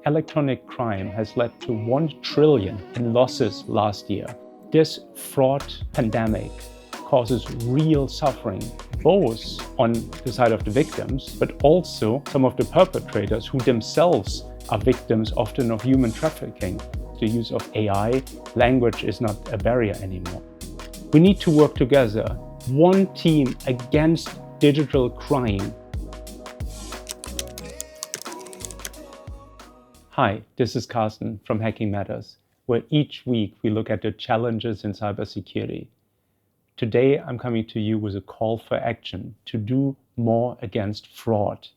electronic crime has led to 1 trillion in losses last year. This fraud pandemic causes real suffering, both on the side of the victims, but also some of the perpetrators who themselves are victims often of human trafficking. The use of AI, language is not a barrier anymore. We need to work together, one team against digital crime. Hi, this is Carsten from Hacking Matters, where each week we look at the challenges in cybersecurity. Today, I'm coming to you with a call for action to do more against fraud.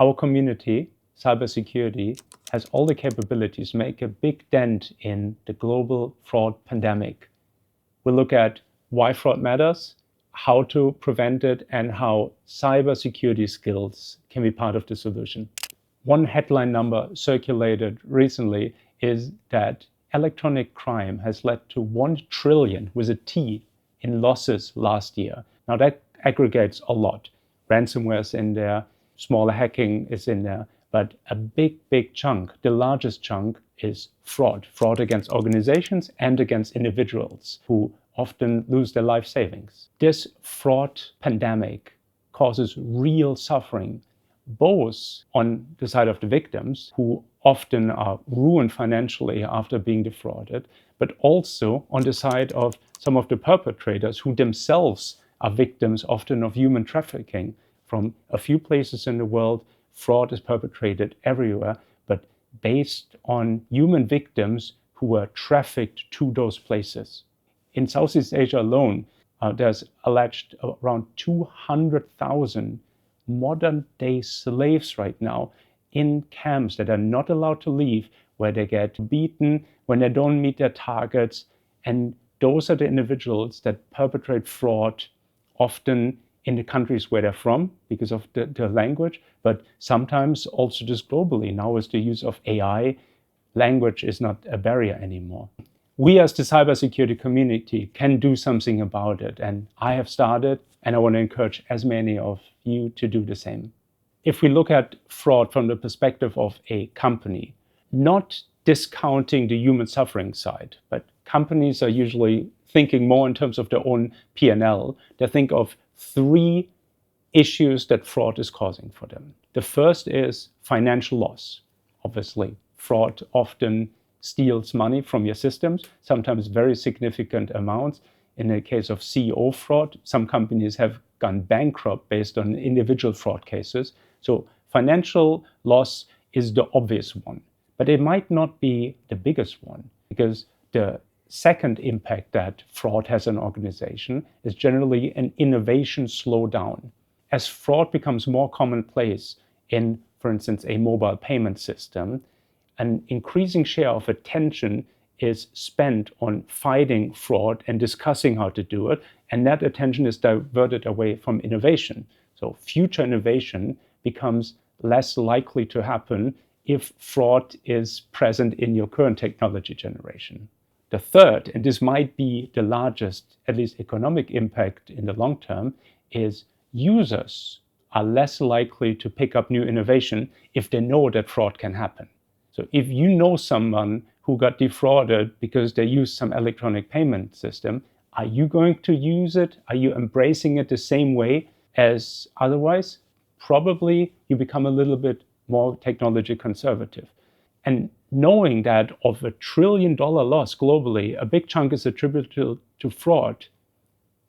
Our community, cybersecurity, has all the capabilities to make a big dent in the global fraud pandemic. We'll look at why fraud matters, how to prevent it, and how cybersecurity skills can be part of the solution. One headline number circulated recently is that electronic crime has led to 1 trillion with a T in losses last year. Now that aggregates a lot. Ransomware is in there, smaller hacking is in there, but a big chunk, the largest chunk, is fraud. Fraud against organizations and against individuals who often lose their life savings. This fraud pandemic causes real suffering, both on the side of the victims, who often are ruined financially after being defrauded, but also on the side of some of the perpetrators who themselves are victims often of human trafficking. From a few places in the world, fraud is perpetrated everywhere, but based on human victims who were trafficked to those places. In Southeast Asia alone, there's alleged around 200,000 modern-day slaves right now in camps that are not allowed to leave, where they get beaten when they don't meet their targets. And those are the individuals that perpetrate fraud, often in the countries where they're from because of the language, but sometimes also just globally. Now with the use of AI, language is not a barrier anymore. We as the cybersecurity community can do something about it, and I have started, and I want to encourage as many of you to do the same. If we look at fraud from the perspective of a company, not discounting the human suffering side, but companies are usually thinking more in terms of their own P&L. They think of 3 issues that fraud is causing for them. The first is financial loss. Obviously, fraud often steals money from your systems, sometimes very significant amounts. In the case of CEO fraud, some companies have gone bankrupt based on individual fraud cases. So financial loss is the obvious one, but it might not be the biggest one, because the second impact that fraud has on an organization is generally an innovation slowdown. As fraud becomes more commonplace in, for instance, a mobile payment system, an increasing share of attention is spent on fighting fraud and discussing how to do it, and that attention is diverted away from innovation. So future innovation becomes less likely to happen if fraud is present in your current technology generation. The third, and this might be the largest, at least economic impact in the long term, is users are less likely to pick up new innovation if they know that fraud can happen. So if you know someone who got defrauded because they used some electronic payment system, are you going to use it? Are you embracing it the same way as otherwise? Probably you become a little bit more technology conservative. And knowing that of $1 trillion loss globally, a big chunk is attributable to fraud,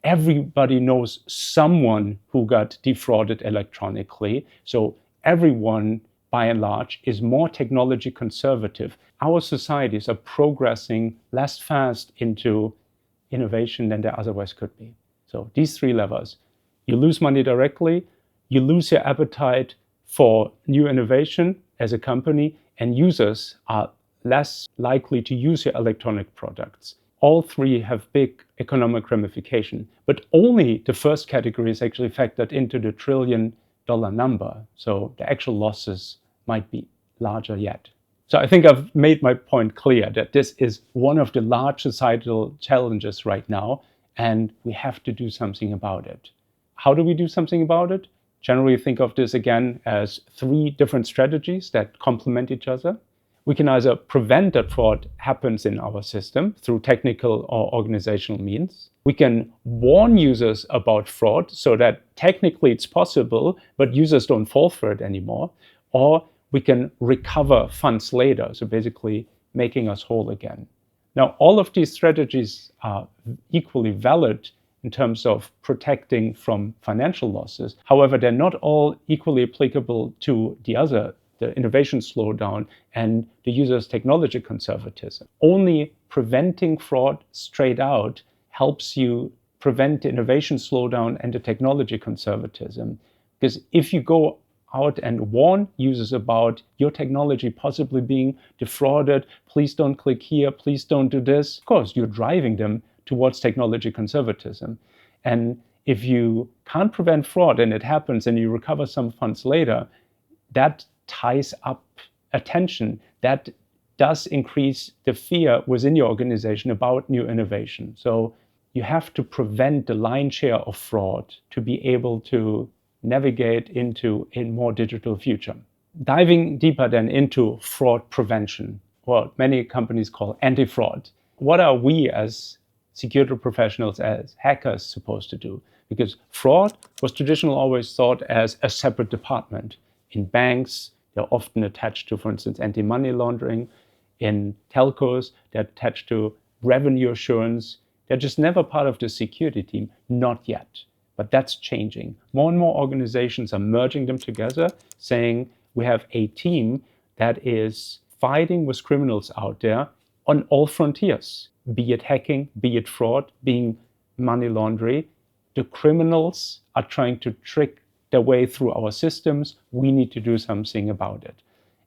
everybody knows someone who got defrauded electronically. So everyone, by and large, is more technology conservative. Our societies are progressing less fast into innovation than they otherwise could be. So these 3 levers: you lose money directly, you lose your appetite for new innovation as a company, and users are less likely to use your electronic products. All 3 have big economic ramification, but only the first category is actually factored into the $1 trillion number. So the actual losses might be larger yet. So I think I've made my point clear that this is one of the large societal challenges right now, and we have to do something about it. How do we do something about it? Generally think of this again as 3 different strategies that complement each other. We can either prevent that fraud happens in our system through technical or organizational means. We can warn users about fraud so that technically it's possible, but users don't fall for it anymore. Or we can recover funds later, so basically making us whole again. Now, all of these strategies are equally valid in terms of protecting from financial losses. However, they're not all equally applicable to the innovation slowdown and the user's technology conservatism. Only preventing fraud straight out helps you prevent the innovation slowdown and the technology conservatism. Because if you go out and warn users about your technology possibly being defrauded, please don't click here, please don't do this, of course, you're driving them towards technology conservatism. And if you can't prevent fraud and it happens and you recover some funds later, that ties up attention. That does increase the fear within your organization about new innovation. So you have to prevent the lion's share of fraud to be able to navigate into a more digital future. Diving deeper then into fraud prevention, what many companies call anti-fraud. What are we as security professionals, as hackers, supposed to do? Because fraud was traditionally always thought as a separate department. In banks, they're often attached to, for instance, anti-money laundering. In telcos, they're attached to revenue assurance. They're just never part of the security team, not yet. But that's changing. More and more organizations are merging them together, saying we have a team that is fighting with criminals out there on all frontiers, be it hacking, be it fraud, being money laundering. The criminals are trying to trick their way through our systems. We need to do something about it.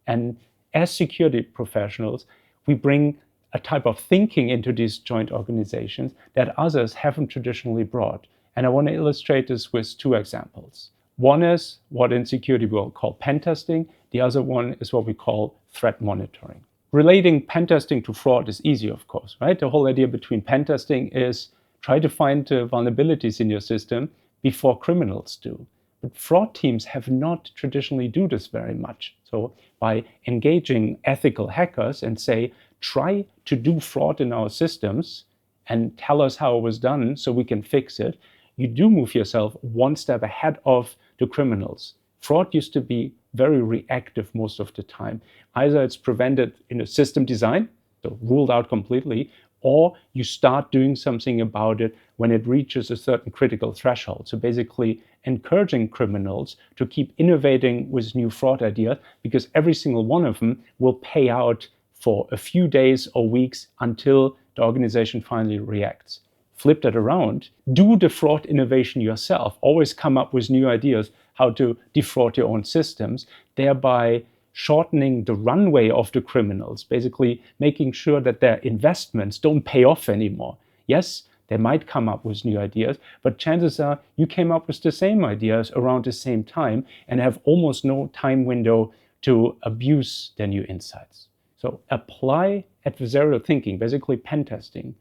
And as security professionals, we bring a type of thinking into these joint organizations that others haven't traditionally brought. And I want to illustrate this with two examples. One is what in security we'll call pen testing. The other one is what we call threat monitoring. Relating pen testing to fraud is easy, of course, right? The whole idea between pen testing is try to find vulnerabilities in your system before criminals do. But fraud teams have not traditionally do this very much. So by engaging ethical hackers and say, try to do fraud in our systems and tell us how it was done so we can fix it, you do move yourself one step ahead of the criminals. Fraud used to be very reactive most of the time. Either it's prevented in a system design, so ruled out completely, or you start doing something about it when it reaches a certain critical threshold. So basically encouraging criminals to keep innovating with new fraud ideas, because every single one of them will pay out for a few days or weeks until the organization finally reacts. Flip that around, do the fraud innovation yourself. Always come up with new ideas how to defraud your own systems, thereby shortening the runway of the criminals, basically making sure that their investments don't pay off anymore. Yes, they might come up with new ideas, but chances are you came up with the same ideas around the same time and have almost no time window to abuse their new insights. So apply adversarial thinking, basically pen testing,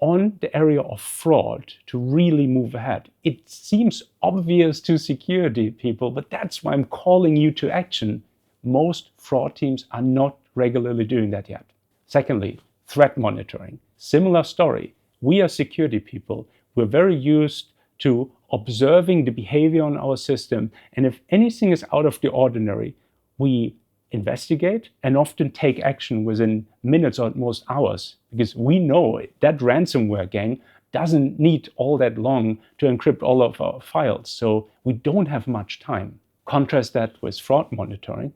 on the area of fraud to really move ahead. It seems obvious to security people, but that's why I'm calling you to action. Most fraud teams are not regularly doing that yet. Secondly, threat monitoring. Similar story. We as security people, we're very used to observing the behavior on our system, and if anything is out of the ordinary, we investigate and often take action within minutes or at most hours, because we know that ransomware gang doesn't need all that long to encrypt all of our files, so we don't have much time. Contrast that with fraud monitoring,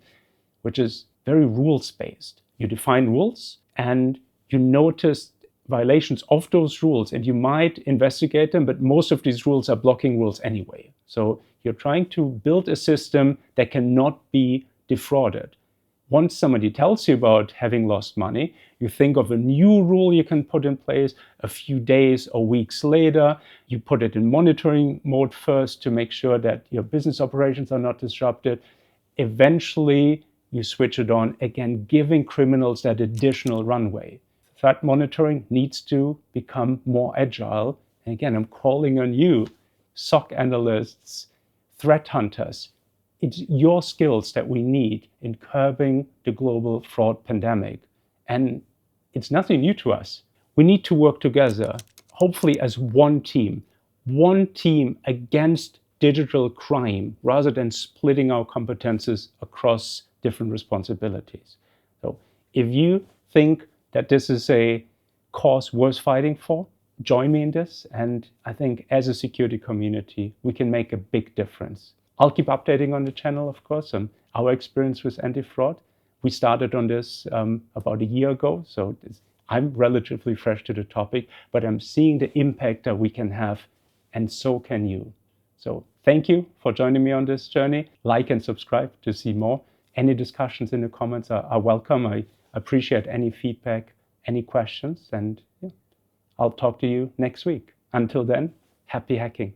which is very rules-based. You define rules and you notice violations of those rules, and you might investigate them, but most of these rules are blocking rules anyway. So you're trying to build a system that cannot be defrauded. Once somebody tells you about having lost money, you think of a new rule you can put in place. A few days or weeks later, you put it in monitoring mode first to make sure that your business operations are not disrupted. Eventually, you switch it on, again, giving criminals that additional runway. Threat monitoring needs to become more agile. And again, I'm calling on you, SOC analysts, threat hunters. it's your skills that we need in curbing the global fraud pandemic. And it's nothing new to us. We need to work together, hopefully as one team against digital crime, rather than splitting our competences across different responsibilities. So if you think that this is a cause worth fighting for, join me in this. And I think as a security community, we can make a big difference. I'll keep updating on the channel, of course, on our experience with anti-fraud. We started on this about a year ago, so I'm relatively fresh to the topic, but I'm seeing the impact that we can have, and so can you. So thank you for joining me on this journey. Like and subscribe to see more. Any discussions in the comments are welcome. I appreciate any feedback, any questions, and I'll talk to you next week. Until then, happy hacking.